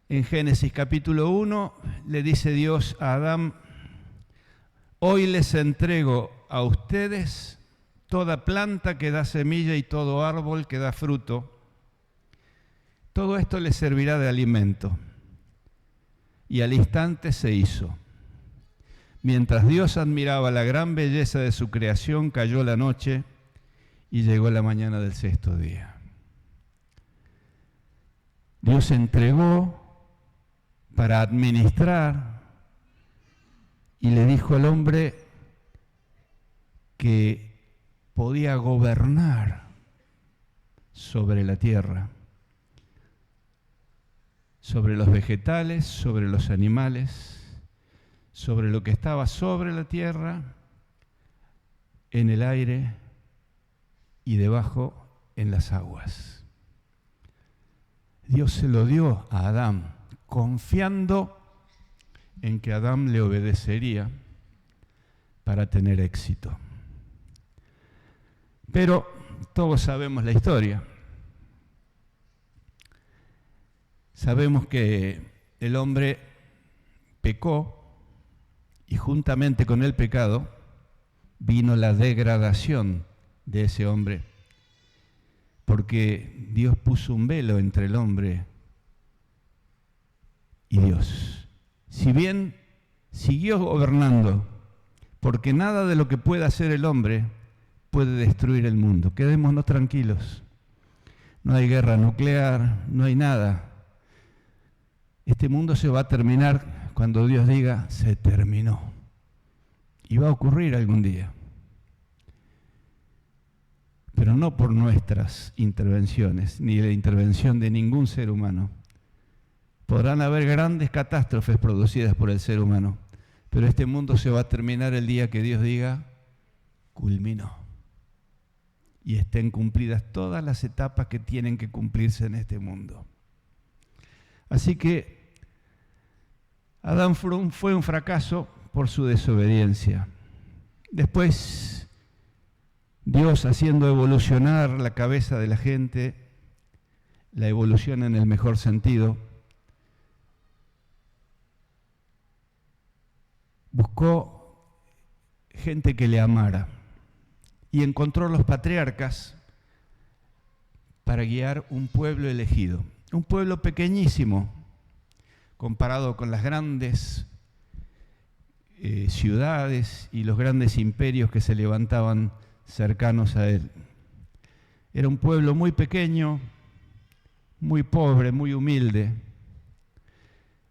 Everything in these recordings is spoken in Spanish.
En Génesis capítulo 1 le dice Dios a Adán: hoy les entrego a ustedes toda planta que da semilla y todo árbol que da fruto. Todo esto les servirá de alimento. Y al instante se hizo. Mientras Dios admiraba la gran belleza de su creación, cayó la noche y llegó la mañana del sexto día. Dios entregó para administrar y le dijo al hombre que podía gobernar sobre la tierra, sobre los vegetales, sobre los animales, sobre lo que estaba sobre la tierra, en el aire y debajo en las aguas. Dios se lo dio a Adán, confiando en que Adán le obedecería para tener éxito. Pero todos sabemos la historia. Sabemos que el hombre pecó y juntamente con el pecado vino la degradación de ese hombre, porque Dios puso un velo entre el hombre y Dios. Si bien siguió gobernando, porque nada de lo que pueda hacer el hombre puede destruir el mundo. Quedémonos tranquilos. No hay guerra nuclear, no hay nada. Este mundo se va a terminar cuando Dios diga, se terminó. Y va a ocurrir algún día. Pero no por nuestras intervenciones, ni la intervención de ningún ser humano. Podrán haber grandes catástrofes producidas por el ser humano, pero este mundo se va a terminar el día que Dios diga, culminó. Y estén cumplidas todas las etapas que tienen que cumplirse en este mundo. Así que Adán fue un fracaso por su desobediencia. Después, Dios, haciendo evolucionar la cabeza de la gente, la evolución en el mejor sentido, buscó gente que le amara y encontró los patriarcas para guiar un pueblo elegido, un pueblo pequeñísimo comparado con las grandes ciudades y los grandes imperios que se levantaban cercanos a él. Era un pueblo muy pequeño, muy pobre, muy humilde,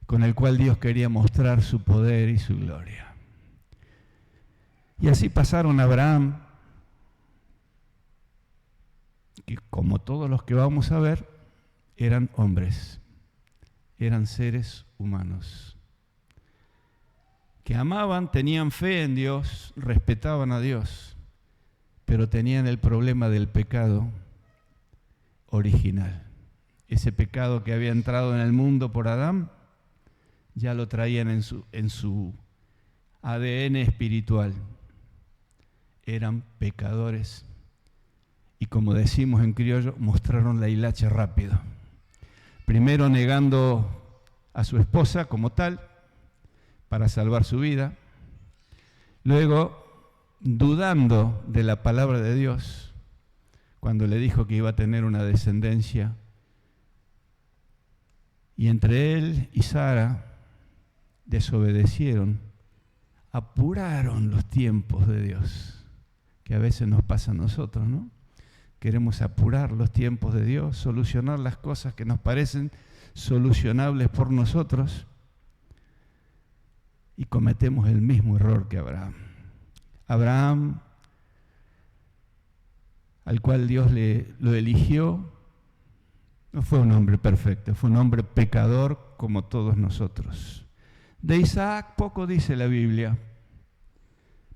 con el cual Dios quería mostrar su poder y su gloria. Y así pasaron Abraham, que como todos los que vamos a ver, eran hombres, eran seres humanos, que amaban, tenían fe en Dios, respetaban a Dios, pero tenían el problema del pecado original. Ese pecado que había entrado en el mundo por Adán, ya lo traían en su ADN espiritual. Eran pecadores y, como decimos en criollo, mostraron la hilacha rápido. Primero negando a su esposa como tal para salvar su vida, luego dudando de la palabra de Dios cuando le dijo que iba a tener una descendencia, y entre él y Sara desobedecieron, apuraron los tiempos de Dios, que a veces nos pasa a nosotros, ¿no? Queremos apurar los tiempos de Dios, solucionar las cosas que nos parecen solucionables por nosotros, y cometemos el mismo error que Abraham. Abraham, al cual Dios lo eligió, no fue un hombre perfecto, fue un hombre pecador como todos nosotros. De Isaac poco dice la Biblia,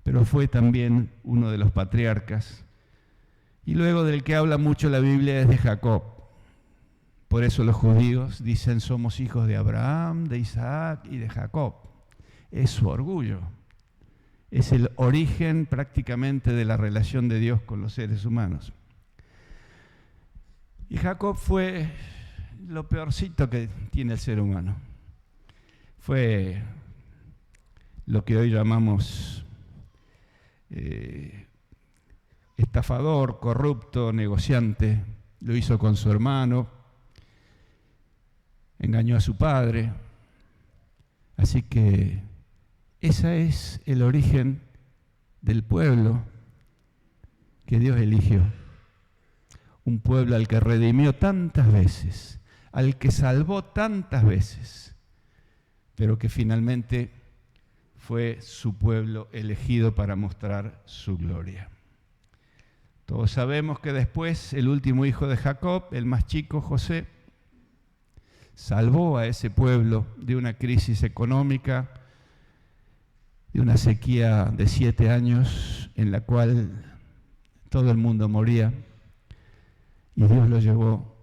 pero fue también uno de los patriarcas. Y luego del que habla mucho la Biblia es de Jacob. Por eso los judíos dicen somos hijos de Abraham, de Isaac y de Jacob. Es su orgullo. Es el origen prácticamente de la relación de Dios con los seres humanos. Y Jacob fue lo peorcito que tiene el ser humano. Fue lo que hoy llamamos estafador, corrupto, negociante. Lo hizo con su hermano, engañó a su padre. Así que ese es el origen del pueblo que Dios eligió. Un pueblo al que redimió tantas veces, al que salvó tantas veces, pero que finalmente fue su pueblo elegido para mostrar su gloria. Todos sabemos que después el último hijo de Jacob, el más chico, José, salvó a ese pueblo de una crisis económica, de una sequía de 7 años en la cual todo el mundo moría, y Dios lo llevó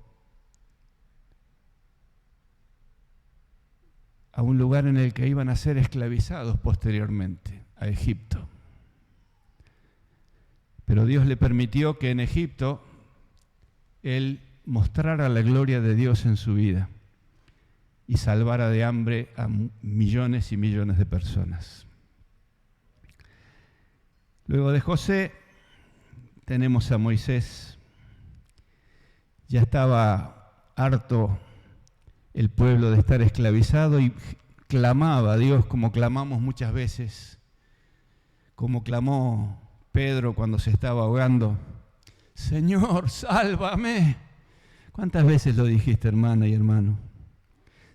a un lugar en el que iban a ser esclavizados posteriormente, a Egipto. Pero Dios le permitió que en Egipto él mostrara la gloria de Dios en su vida y salvara de hambre a millones y millones de personas. Luego de José tenemos a Moisés. Ya estaba harto el pueblo de estar esclavizado y clamaba a Dios como clamamos muchas veces, como clamó Pedro cuando se estaba ahogando: Señor, sálvame. ¿Cuántas veces lo dijiste, hermana y hermano?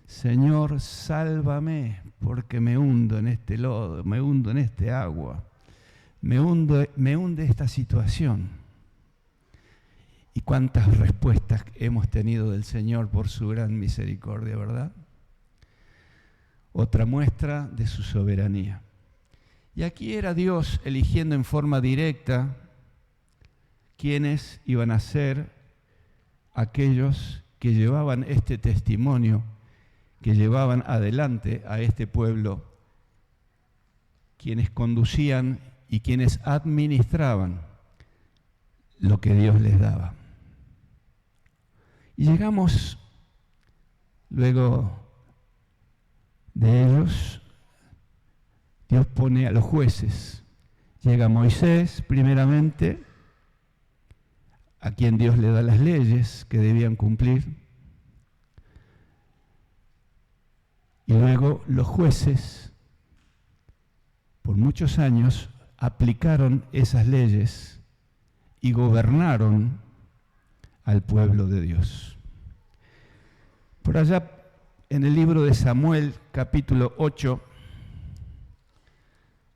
Señor, sálvame, porque me hundo en este lodo, me hundo en este agua, me hunde esta situación. Y cuántas respuestas hemos tenido del Señor por su gran misericordia, ¿verdad? Otra muestra de su soberanía. Y aquí era Dios eligiendo en forma directa quiénes iban a ser aquellos que llevaban este testimonio, que llevaban adelante a este pueblo, quienes conducían y quienes administraban lo que Dios les daba. Y llegamos luego de ellos, Dios pone a los jueces. Llega Moisés primeramente, a quien Dios le da las leyes que debían cumplir. Y luego los jueces, por muchos años, aplicaron esas leyes y gobernaron al pueblo de Dios. Por allá en el libro de Samuel, capítulo 8,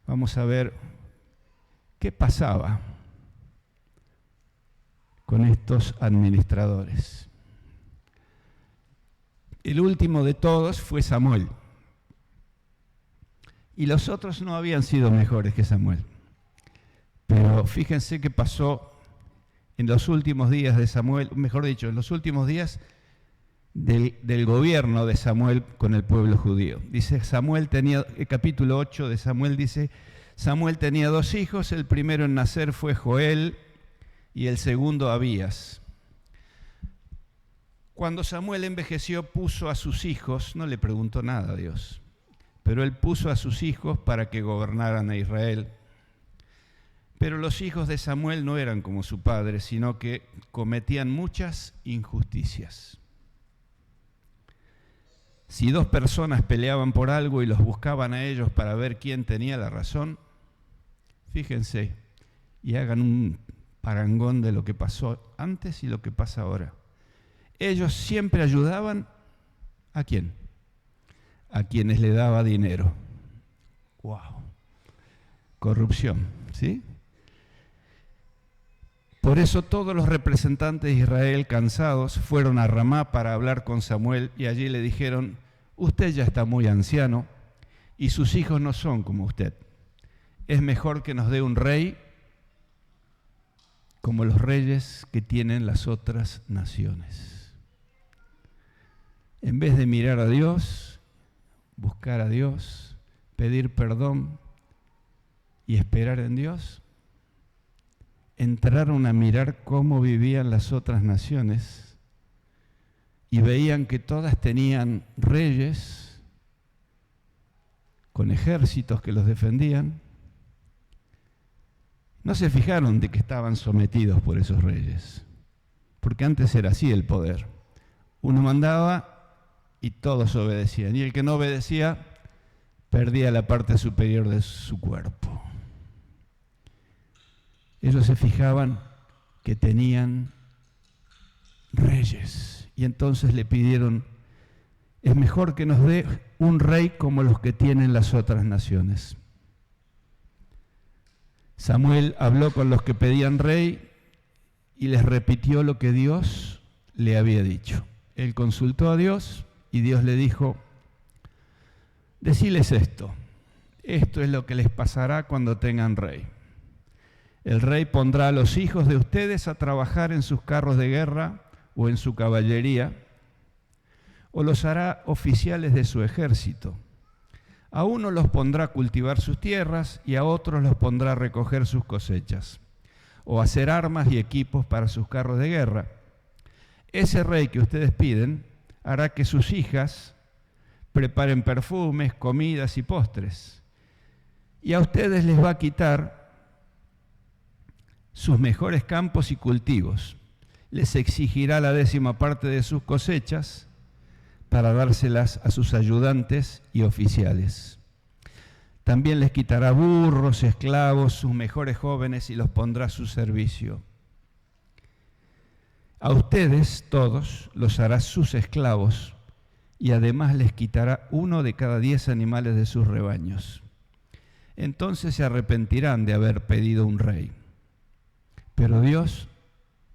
vamos a ver qué pasaba con estos administradores. El último de todos fue Samuel. Y los otros no habían sido mejores que Samuel. Pero fíjense qué pasó en los últimos días de Samuel, mejor dicho, en los últimos días del gobierno de Samuel con el pueblo judío. Dice Samuel tenía, el capítulo 8 de Samuel dice: Samuel tenía 2 hijos, el primero en nacer fue Joel y el segundo Abías. Cuando Samuel envejeció, puso a sus hijos, no le preguntó nada a Dios, pero él puso a sus hijos para que gobernaran a Israel. Pero los hijos de Samuel no eran como su padre, sino que cometían muchas injusticias. Si 2 personas peleaban por algo y los buscaban a ellos para ver quién tenía la razón, fíjense y hagan un parangón de lo que pasó antes y lo que pasa ahora. Ellos siempre ayudaban ¿a quién? A quienes le daba dinero. ¡Wow! Corrupción, ¿sí? Por eso todos los representantes de Israel, cansados, fueron a Ramá para hablar con Samuel y allí le dijeron: usted ya está muy anciano y sus hijos no son como usted. Es mejor que nos dé un rey como los reyes que tienen las otras naciones. En vez de mirar a Dios, buscar a Dios, pedir perdón y esperar en Dios, entraron a mirar cómo vivían las otras naciones y veían que todas tenían reyes con ejércitos que los defendían, no se fijaron de que estaban sometidos por esos reyes, porque antes era así el poder. Uno mandaba y todos obedecían, y el que no obedecía perdía la parte superior de su cuerpo. Ellos se fijaban que tenían reyes, y entonces le pidieron: es mejor que nos dé un rey como los que tienen las otras naciones. Samuel habló con los que pedían rey y les repitió lo que Dios le había dicho. Él consultó a Dios y Dios le dijo: deciles esto es lo que les pasará cuando tengan rey. El rey pondrá a los hijos de ustedes a trabajar en sus carros de guerra o en su caballería, o los hará oficiales de su ejército. A uno los pondrá a cultivar sus tierras y a otros los pondrá a recoger sus cosechas, o a hacer armas y equipos para sus carros de guerra. Ese rey que ustedes piden hará que sus hijas preparen perfumes, comidas y postres, y a ustedes les va a quitar sus mejores campos y cultivos. Les exigirá la 10ª parte de sus cosechas para dárselas a sus ayudantes y oficiales. También les quitará burros, esclavos, sus mejores jóvenes y los pondrá a su servicio. A ustedes todos los hará sus esclavos y además les quitará 1 de cada 10 animales de sus rebaños. Entonces se arrepentirán de haber pedido un rey. Pero Dios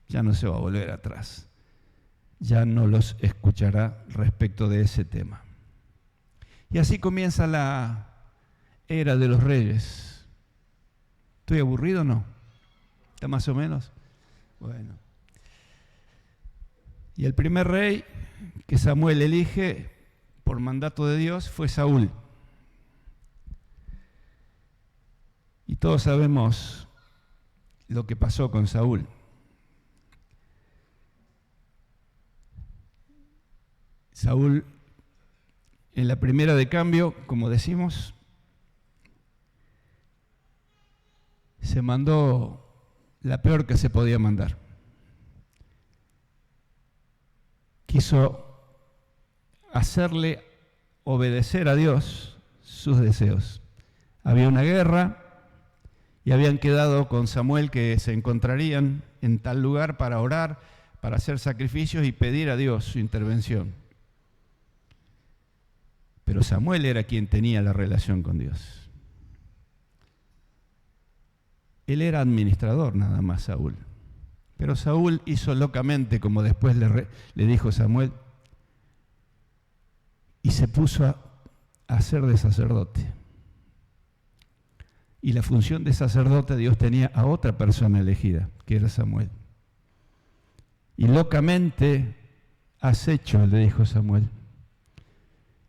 ya no se va a volver atrás. Ya no los escuchará respecto de ese tema. Y así comienza la era de los reyes. ¿Estoy aburrido o no? ¿Está más o menos? Bueno. Y el primer rey que Samuel elige por mandato de Dios fue Saúl. Y todos sabemos lo que pasó con Saúl. Saúl, en la primera de cambio, como decimos, se mandó la peor que se podía mandar. Quiso hacerle obedecer a Dios sus deseos. Había una guerra y habían quedado con Samuel que se encontrarían en tal lugar para orar, para hacer sacrificios y pedir a Dios su intervención. Pero Samuel era quien tenía la relación con Dios. Él era administrador nada más, Saúl. Pero Saúl hizo locamente, como después le dijo Samuel, y se puso a ser de sacerdote. Y la función de sacerdote Dios tenía a otra persona elegida, que era Samuel. Y locamente has hecho, le dijo Samuel.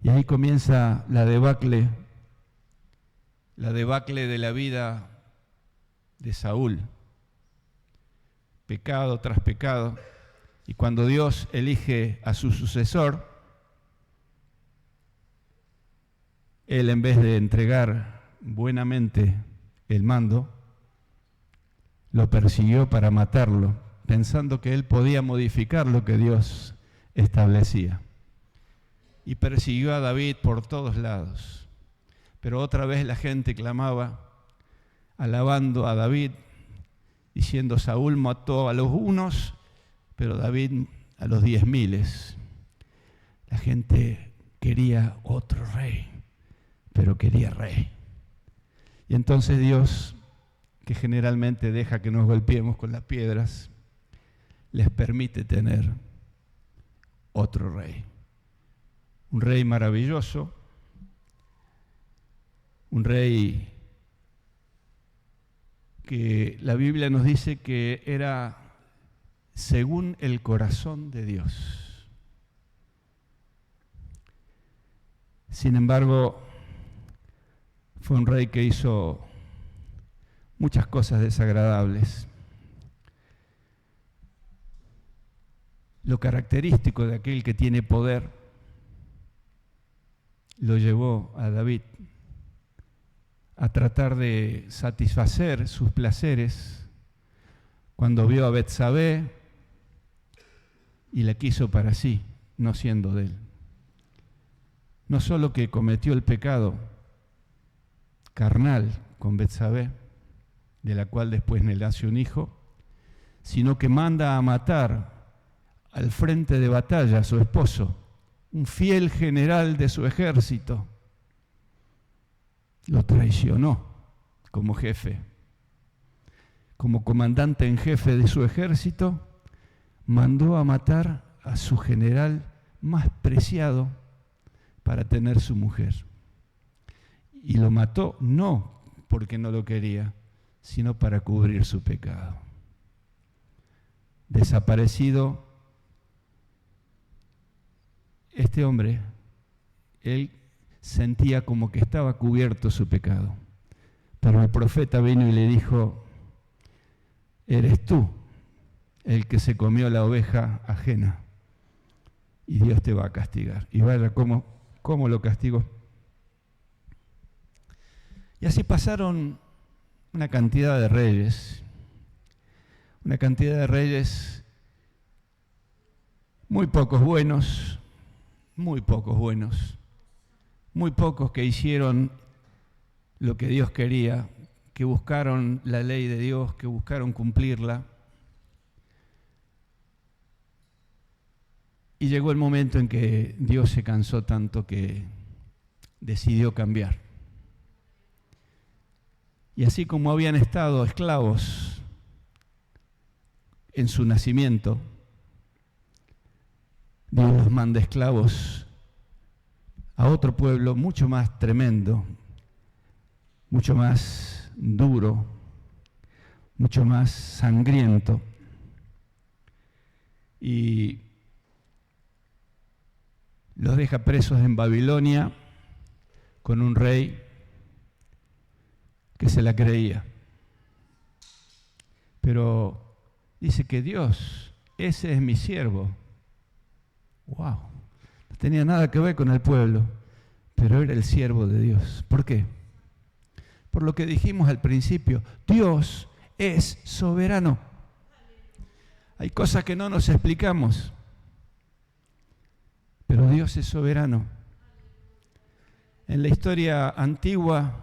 Y ahí comienza la debacle de la vida de Saúl. Pecado tras pecado. Y cuando Dios elige a su sucesor, él, en vez de entregar buenamente el mando, lo persiguió para matarlo, pensando que él podía modificar lo que Dios establecía. Y persiguió a David por todos lados. Pero otra vez la gente clamaba, alabando a David, diciendo: Saúl mató a los unos, pero David a los 10.000. La gente quería otro rey, pero quería rey. Y entonces Dios, que generalmente deja que nos golpeemos con las piedras, les permite tener otro rey. Un rey maravilloso, un rey que la Biblia nos dice que era según el corazón de Dios. Sin embargo, fue un rey que hizo muchas cosas desagradables. Lo característico de aquel que tiene poder lo llevó a David a tratar de satisfacer sus placeres cuando vio a Betsabé y la quiso para sí, no siendo de él. No solo que cometió el pecado carnal con Betsabé, de la cual después le nace un hijo, sino que manda a matar al frente de batalla a su esposo, un fiel general de su ejército. Lo traicionó como jefe. Como comandante en jefe de su ejército, mandó a matar a su general más preciado para tener su mujer. Y lo mató no porque no lo quería, sino para cubrir su pecado. Desaparecido, este hombre, él sentía como que estaba cubierto su pecado. Pero el profeta vino y le dijo: eres tú el que se comió la oveja ajena y Dios te va a castigar. Y vaya cómo lo castigó. Y así pasaron una cantidad de reyes, muy pocos buenos, muy pocos que hicieron lo que Dios quería, que buscaron la ley de Dios, que buscaron cumplirla. Y llegó el momento en que Dios se cansó tanto que decidió cambiar. Y así como habían estado esclavos en su nacimiento, Dios los manda esclavos a otro pueblo mucho más tremendo, mucho más duro, mucho más sangriento. Y los deja presos en Babilonia con un rey que se la creía. Pero dice que Dios, ese es mi siervo. ¡Wow! No tenía nada que ver con el pueblo, pero era el siervo de Dios. ¿Por qué? Por lo que dijimos al principio, Dios es soberano. Hay cosas que no nos explicamos, pero Dios es soberano. En la historia antigua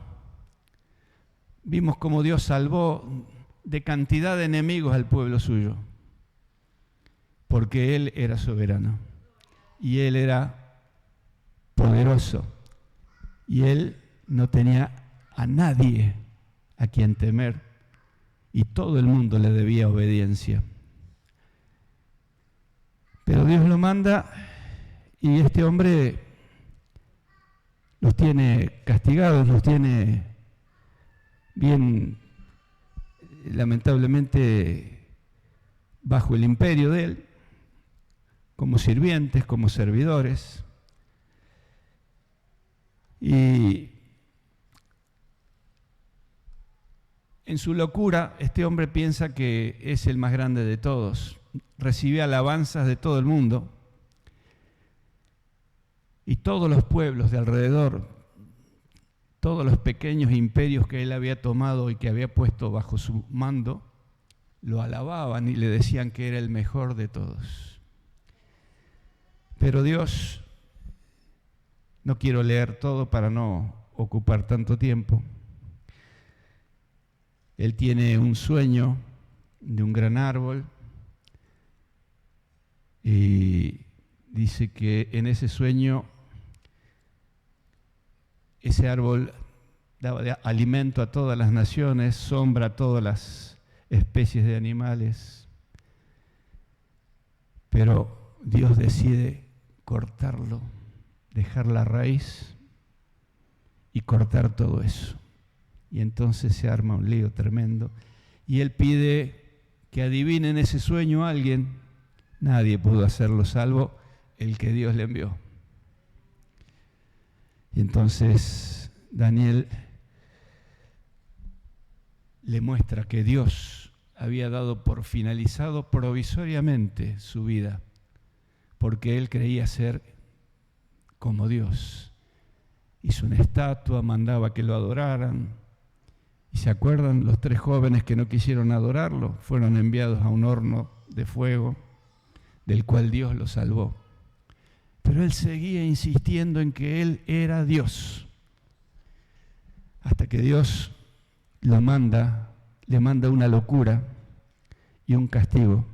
vimos cómo Dios salvó de cantidad de enemigos al pueblo suyo, porque Él era soberano y Él era poderoso y Él no tenía a nadie a quien temer y todo el mundo le debía obediencia. Pero Dios lo manda y este hombre los tiene castigados, los tiene bien, lamentablemente, bajo el imperio de él, como sirvientes, como servidores. Y en su locura, este hombre piensa que es el más grande de todos. Recibe alabanzas de todo el mundo. Y todos los pueblos de alrededor, todos los pequeños imperios que él había tomado y que había puesto bajo su mando, lo alababan y le decían que era el mejor de todos. Pero Dios, no quiero leer todo para no ocupar tanto tiempo, Él tiene un sueño de un gran árbol y dice que en ese sueño ese árbol daba alimento a todas las naciones, sombra a todas las especies de animales. Pero Dios decide cortarlo, dejar la raíz y cortar todo eso. Y entonces se arma un lío tremendo. Y Él pide que adivinen ese sueño a alguien. Nadie pudo hacerlo salvo el que Dios le envió. Y entonces Daniel le muestra que Dios había dado por finalizado provisoriamente su vida porque él creía ser como Dios. Hizo una estatua, mandaba que lo adoraran. ¿Y se acuerdan? Los 3 jóvenes que no quisieron adorarlo fueron enviados a un horno de fuego, del cual Dios los salvó. Pero él seguía insistiendo en que él era Dios, hasta que Dios le manda una locura y un castigo.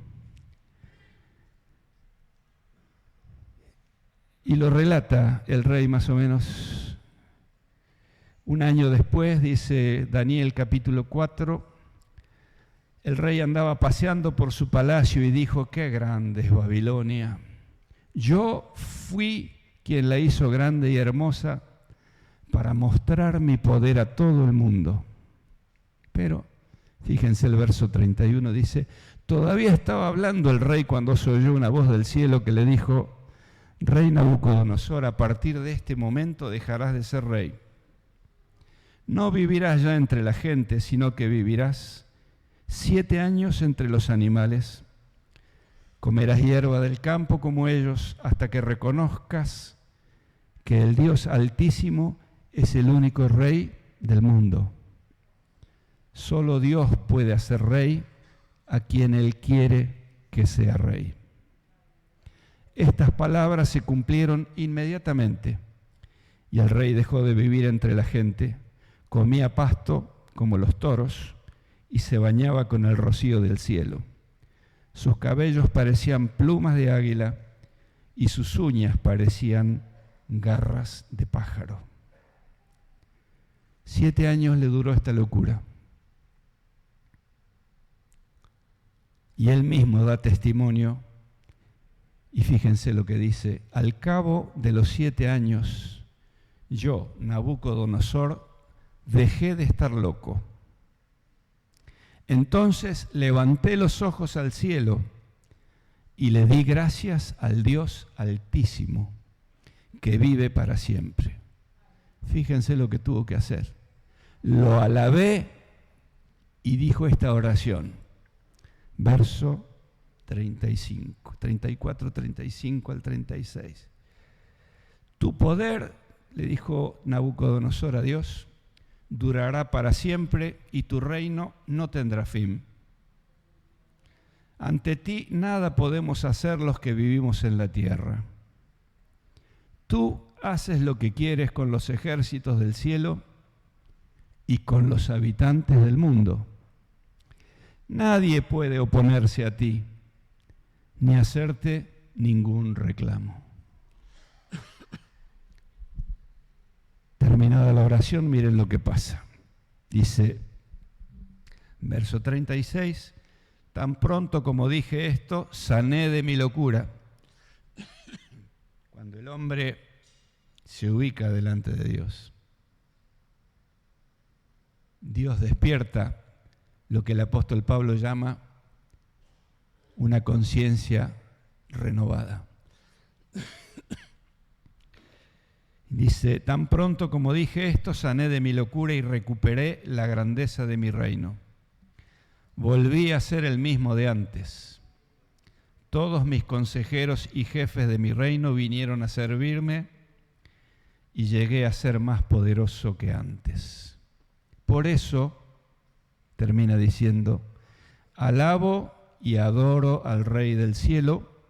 Y lo relata el rey más o menos un año después, dice Daniel capítulo 4, el rey andaba paseando por su palacio y dijo: qué grande es Babilonia. Yo fui quien la hizo grande y hermosa para mostrar mi poder a todo el mundo. Pero, fíjense el verso 31, dice: todavía estaba hablando el rey cuando se oyó una voz del cielo que le dijo: Rey Nabucodonosor, a partir de este momento dejarás de ser rey. No vivirás ya entre la gente, sino que vivirás 7 años entre los animales. Comerás hierba del campo como ellos, hasta que reconozcas que el Dios Altísimo es el único rey del mundo. Solo Dios puede hacer rey a quien Él quiere que sea rey. Estas palabras se cumplieron inmediatamente y el rey dejó de vivir entre la gente, comía pasto como los toros y se bañaba con el rocío del cielo. Sus cabellos parecían plumas de águila y sus uñas parecían garras de pájaro. 7 años le duró esta locura. Y él mismo da testimonio, y fíjense lo que dice: al cabo de los 7 años, yo, Nabucodonosor, dejé de estar loco. Entonces levanté los ojos al cielo y le di gracias al Dios Altísimo, que vive para siempre. Fíjense lo que tuvo que hacer. Lo alabé y dijo esta oración. Verso 35, 34, 35 al 36. Tu poder, le dijo Nabucodonosor a Dios, durará para siempre y tu reino no tendrá fin. Ante ti nada podemos hacer los que vivimos en la tierra. Tú haces lo que quieres con los ejércitos del cielo y con los habitantes del mundo. Nadie puede oponerse a ti ni hacerte ningún reclamo. Terminada la oración, miren lo que pasa. Dice, verso 36, tan pronto como dije esto, sané de mi locura. Cuando el hombre se ubica delante de Dios, Dios despierta lo que el apóstol Pablo llama una conciencia renovada. Dice, tan pronto como dije esto, sané de mi locura y recuperé la grandeza de mi reino. Volví a ser el mismo de antes. Todos mis consejeros y jefes de mi reino vinieron a servirme y llegué a ser más poderoso que antes. Por eso, termina diciendo, alabo y adoro al Rey del cielo,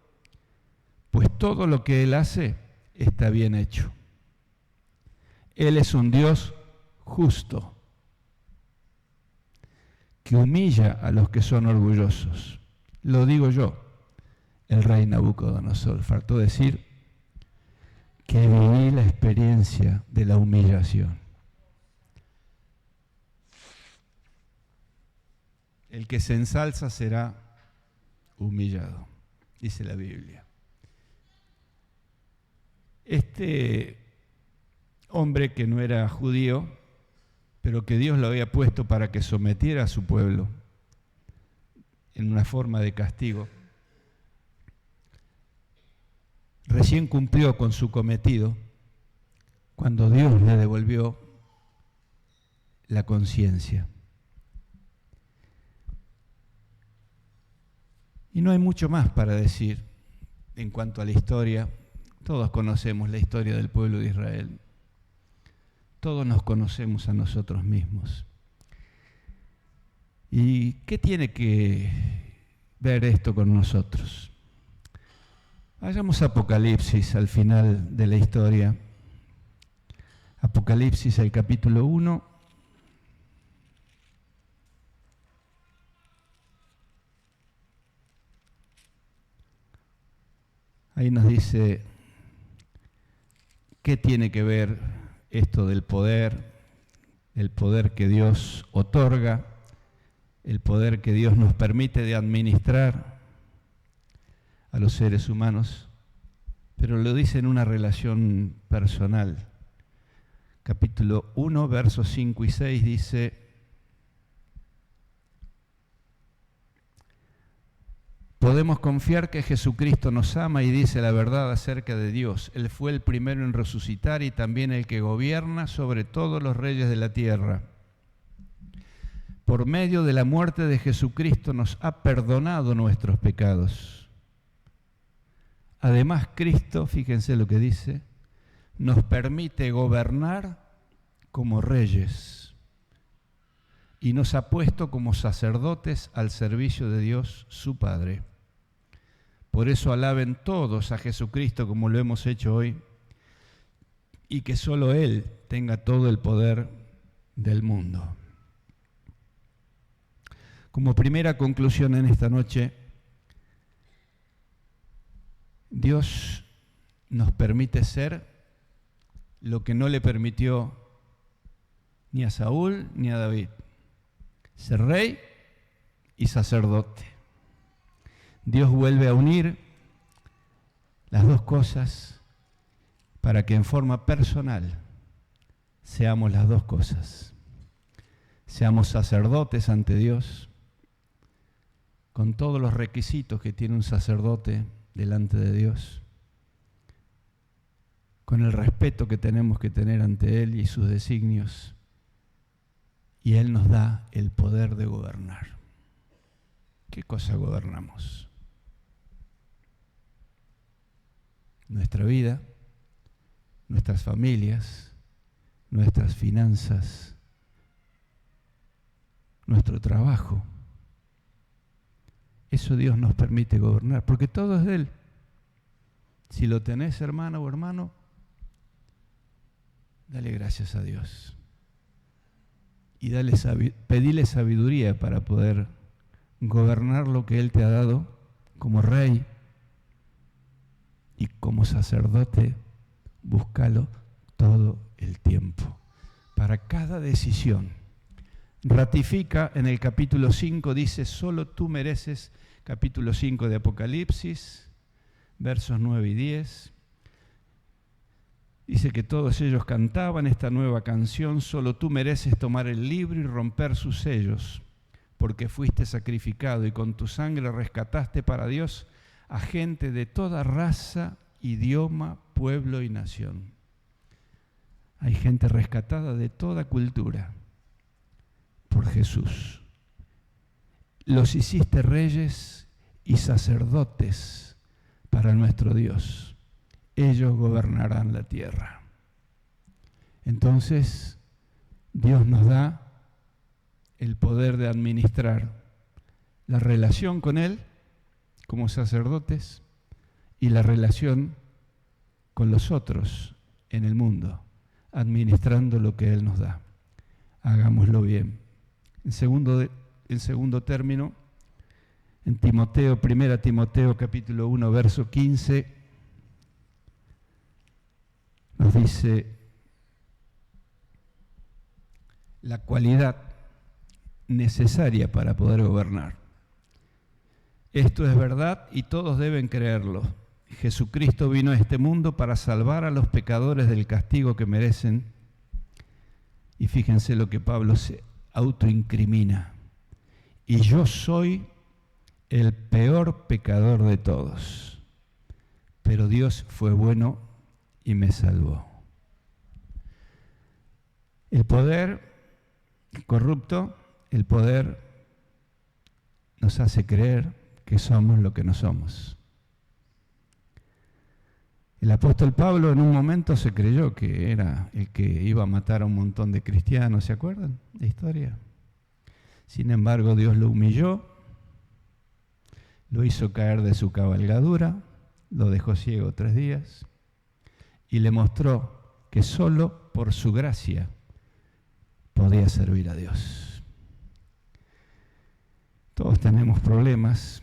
pues todo lo que Él hace está bien hecho. Él es un Dios justo, que humilla a los que son orgullosos. Lo digo yo, el rey Nabucodonosor. Faltó decir que viví la experiencia de la humillación. El que se ensalza será humillado, dice la Biblia. Este hombre que no era judío, pero que Dios lo había puesto para que sometiera a su pueblo en una forma de castigo, recién cumplió con su cometido cuando Dios le devolvió la conciencia. Y no hay mucho más para decir. en cuanto a la historia, todos conocemos la historia del pueblo de Israel. Todos nos conocemos a nosotros mismos. ¿Y qué tiene que ver esto con nosotros? Vayamos a Apocalipsis, al final de la historia. Apocalipsis, el capítulo 1. Ahí nos dice qué tiene que ver esto del poder, el poder que Dios otorga, el poder que Dios nos permite de administrar a los seres humanos, pero lo dice en una relación personal. Capítulo 1, versos 5 y 6 dice: podemos confiar que Jesucristo nos ama y dice la verdad acerca de Dios. Él fue el primero en resucitar y también el que gobierna sobre todos los reyes de la tierra. Por medio de la muerte de Jesucristo nos ha perdonado nuestros pecados. Además, Cristo, fíjense lo que dice, nos permite gobernar como reyes y nos ha puesto como sacerdotes al servicio de Dios, su Padre. Por eso alaben todos a Jesucristo como lo hemos hecho hoy, y que solo Él tenga todo el poder del mundo. Como primera conclusión en esta noche, Dios nos permite ser lo que no le permitió ni a Saúl ni a David: ser rey y sacerdote. Dios vuelve a unir las dos cosas para que en forma personal seamos las dos cosas. Seamos sacerdotes ante Dios, con todos los requisitos que tiene un sacerdote delante de Dios, con el respeto que tenemos que tener ante Él y sus designios, y Él nos da el poder de gobernar. ¿Qué cosa gobernamos? Nuestra vida, nuestras familias, nuestras finanzas, nuestro trabajo. Eso Dios nos permite gobernar, porque todo es de Él. Si lo tenés, hermana o hermano, dale gracias a Dios. Y pedile sabiduría para poder gobernar lo que Él te ha dado como rey, y como sacerdote, búscalo todo el tiempo. Para cada decisión. Ratifica en el capítulo 5, dice: solo tú mereces, capítulo 5 de Apocalipsis, versos 9 y 10. Dice que todos ellos cantaban esta nueva canción: solo tú mereces tomar el libro y romper sus sellos, porque fuiste sacrificado y con tu sangre rescataste para Dios a gente de toda raza, idioma, pueblo y nación. Hay gente rescatada de toda cultura por Jesús. Los hiciste reyes y sacerdotes para nuestro Dios. Ellos gobernarán la tierra. Entonces, Dios nos da el poder de administrar la relación con Él como sacerdotes y la relación con los otros en el mundo, administrando lo que Él nos da. Hagámoslo bien. En segundo término, en Timoteo, 1 Timoteo capítulo 1, verso 15, nos dice la cualidad necesaria para poder gobernar. Esto es verdad y todos deben creerlo. Jesucristo vino a este mundo para salvar a los pecadores del castigo que merecen. Y fíjense lo que Pablo se autoincrimina: y yo soy el peor pecador de todos, pero Dios fue bueno y me salvó. El poder corrupto, el poder nos hace creer que somos lo que no somos. El apóstol Pablo en un momento se creyó que era el que iba a matar a un montón de cristianos, ¿se acuerdan de la historia? Sin embargo, Dios lo humilló, lo hizo caer de su cabalgadura, lo dejó ciego 3 días y le mostró que solo por su gracia podía servir a Dios. Todos tenemos problemas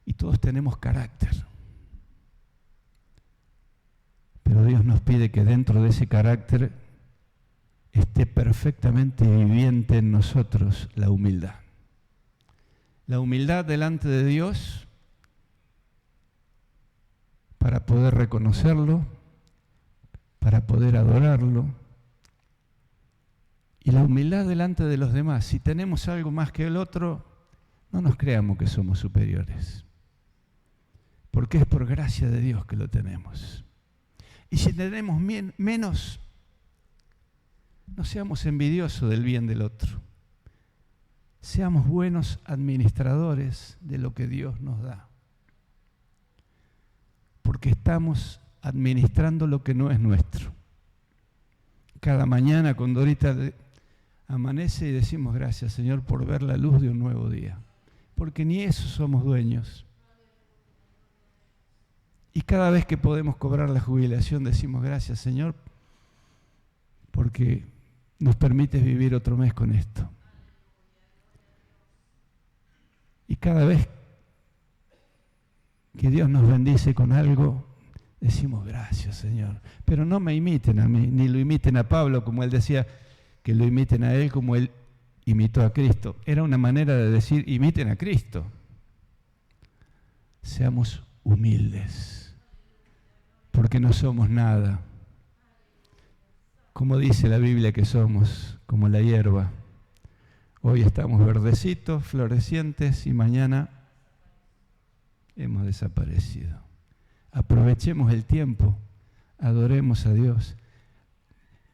y todos tenemos carácter. Pero Dios nos pide que dentro de ese carácter esté perfectamente viviente en nosotros la humildad. La humildad delante de Dios para poder reconocerlo, para poder adorarlo. Y la humildad delante de los demás. Si tenemos algo más que el otro, no nos creamos que somos superiores. Porque es por gracia de Dios que lo tenemos. Y si tenemos menos, no seamos envidiosos del bien del otro. Seamos buenos administradores de lo que Dios nos da. Porque estamos administrando lo que no es nuestro. Cada mañana cuando ahorita amanece y decimos gracias, Señor, por ver la luz de un nuevo día. Porque ni eso somos dueños. Y cada vez que podemos cobrar la jubilación decimos gracias, Señor, porque nos permites vivir otro mes con esto. Y cada vez que Dios nos bendice con algo, decimos gracias, Señor. Pero no me imiten a mí, ni lo imiten a Pablo, como él decía, que lo imiten a él como él imitó a Cristo. Era una manera de decir, imiten a Cristo. Seamos humildes. Porque no somos nada. Como dice la Biblia que somos, como la hierba. Hoy estamos verdecitos, florecientes y mañana hemos desaparecido. Aprovechemos el tiempo, adoremos a Dios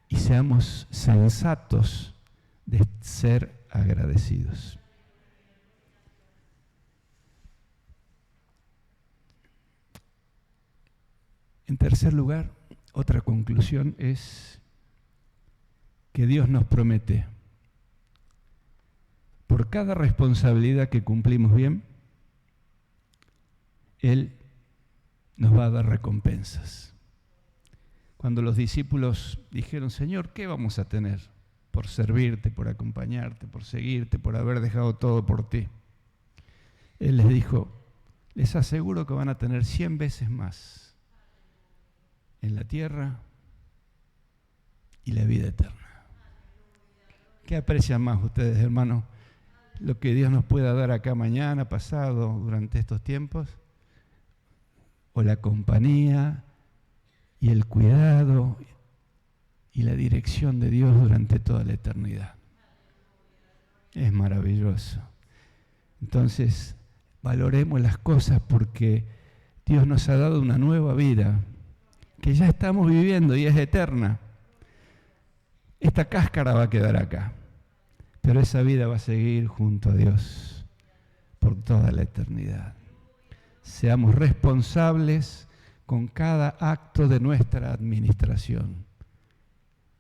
y seamos sensatos de ser agradecidos. En tercer lugar, otra conclusión es que Dios nos promete, por cada responsabilidad que cumplimos bien, Él nos va a dar recompensas. Cuando los discípulos dijeron, Señor, ¿qué vamos a tener por servirte, por acompañarte, por seguirte, por haber dejado todo por ti? Él les dijo, les aseguro que van a tener 100 veces más en la tierra y la vida eterna. ¿Qué aprecian más ustedes, hermanos? ¿Lo que Dios nos pueda dar acá mañana, pasado, durante estos tiempos? ¿O la compañía y el cuidado y la dirección de Dios durante toda la eternidad? Es maravilloso. Entonces, valoremos las cosas porque Dios nos ha dado una nueva vida que ya estamos viviendo y es eterna. Esta cáscara va a quedar acá, pero esa vida va a seguir junto a Dios por toda la eternidad. Seamos responsables con cada acto de nuestra administración,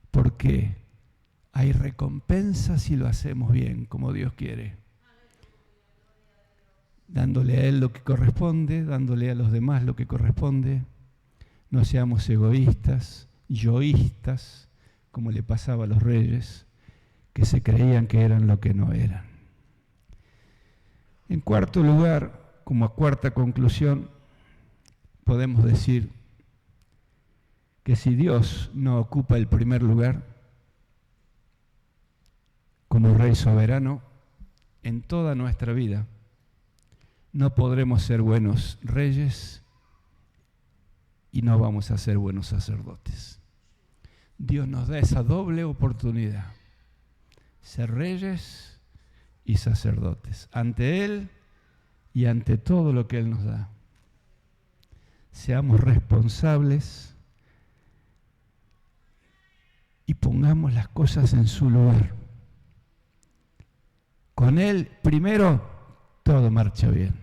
porque hay recompensas si lo hacemos bien, como Dios quiere. Dándole a Él lo que corresponde, dándole a los demás lo que corresponde. No seamos egoístas, yoístas, como le pasaba a los reyes, que se creían que eran lo que no eran. En cuarto lugar, como cuarta conclusión, podemos decir que si Dios no ocupa el primer lugar como Rey soberano en toda nuestra vida, no podremos ser buenos reyes y no vamos a ser buenos sacerdotes. Dios nos da esa doble oportunidad, ser reyes y sacerdotes, ante Él y ante todo lo que Él nos da. Seamos responsables y pongamos las cosas en su lugar. Con Él, primero, todo marcha bien.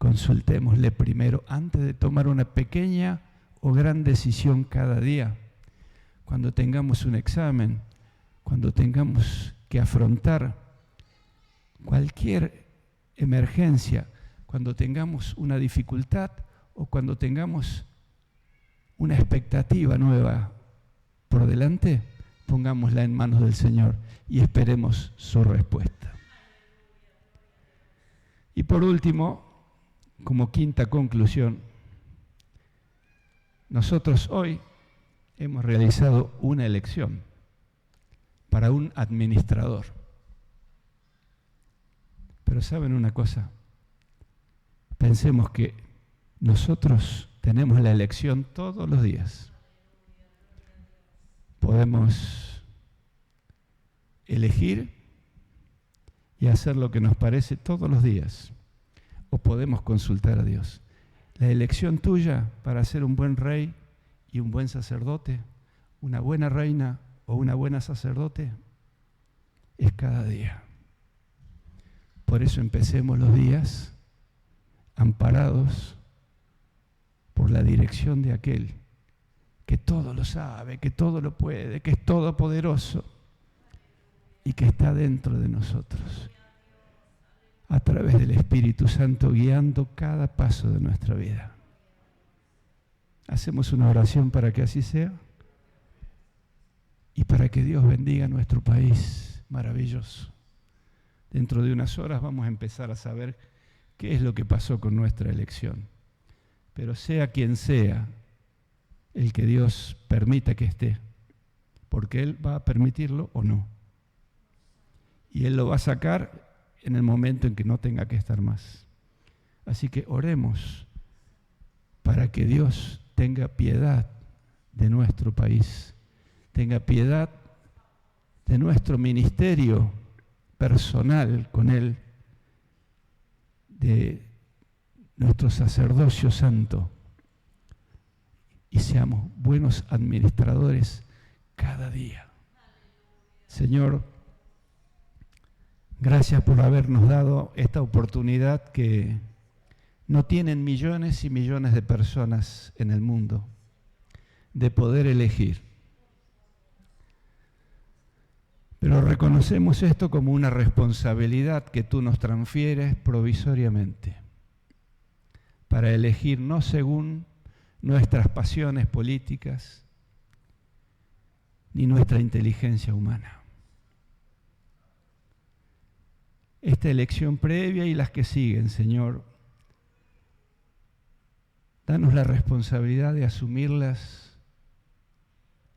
consultémosle primero antes de tomar una pequeña o gran decisión cada día. Cuando tengamos un examen, cuando tengamos que afrontar cualquier emergencia, cuando tengamos una dificultad o cuando tengamos una expectativa nueva por delante, pongámosla en manos del Señor y esperemos su respuesta. Y por último, como quinta conclusión, nosotros hoy hemos realizado una elección para un administrador. Pero ¿saben una cosa? Pensemos que nosotros tenemos la elección todos los días. Podemos elegir y hacer lo que nos parece todos los días, o podemos consultar a Dios. La elección tuya para ser un buen rey y un buen sacerdote, una buena reina o una buena sacerdote, es cada día. Por eso empecemos los días amparados por la dirección de aquel que todo lo sabe, que todo lo puede, que es todopoderoso y que está dentro de nosotros, a través del Espíritu Santo, guiando cada paso de nuestra vida. Hacemos una oración para que así sea y para que Dios bendiga nuestro país maravilloso. Dentro de unas horas vamos a empezar a saber qué es lo que pasó con nuestra elección. Pero sea quien sea el que Dios permita que esté, porque Él va a permitirlo o no. Y Él lo va a sacar en el momento en que no tenga que estar más. Así que oremos para que Dios tenga piedad de nuestro país, tenga piedad de nuestro ministerio personal con Él, de nuestro sacerdocio santo, y seamos buenos administradores cada día. Señor, gracias por habernos dado esta oportunidad que no tienen millones y millones de personas en el mundo, de poder elegir. Pero reconocemos esto como una responsabilidad que tú nos transfieres provisoriamente, para elegir no según nuestras pasiones políticas ni nuestra inteligencia humana. Esta elección previa y las que siguen, Señor, danos la responsabilidad de asumirlas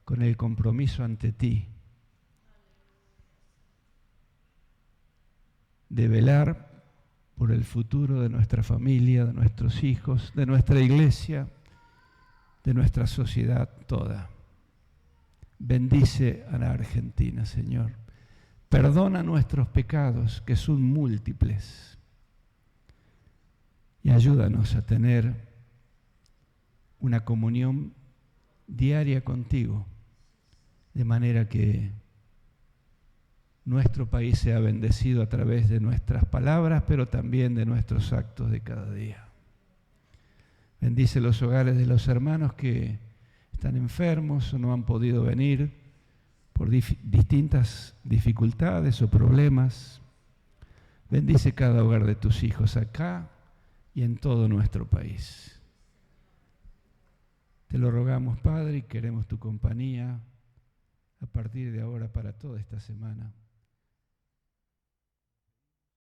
con el compromiso ante ti, de velar por el futuro de nuestra familia, de nuestros hijos, de nuestra iglesia, de nuestra sociedad toda. Bendice a la Argentina, Señor. Perdona nuestros pecados, que son múltiples, y ayúdanos a tener una comunión diaria contigo, de manera que nuestro país sea bendecido a través de nuestras palabras, pero también de nuestros actos de cada día. Bendice los hogares de los hermanos que están enfermos o no han podido venir por distintas dificultades o problemas. Bendice cada hogar de tus hijos acá y en todo nuestro país. Te lo rogamos, Padre, y queremos tu compañía a partir de ahora para toda esta semana.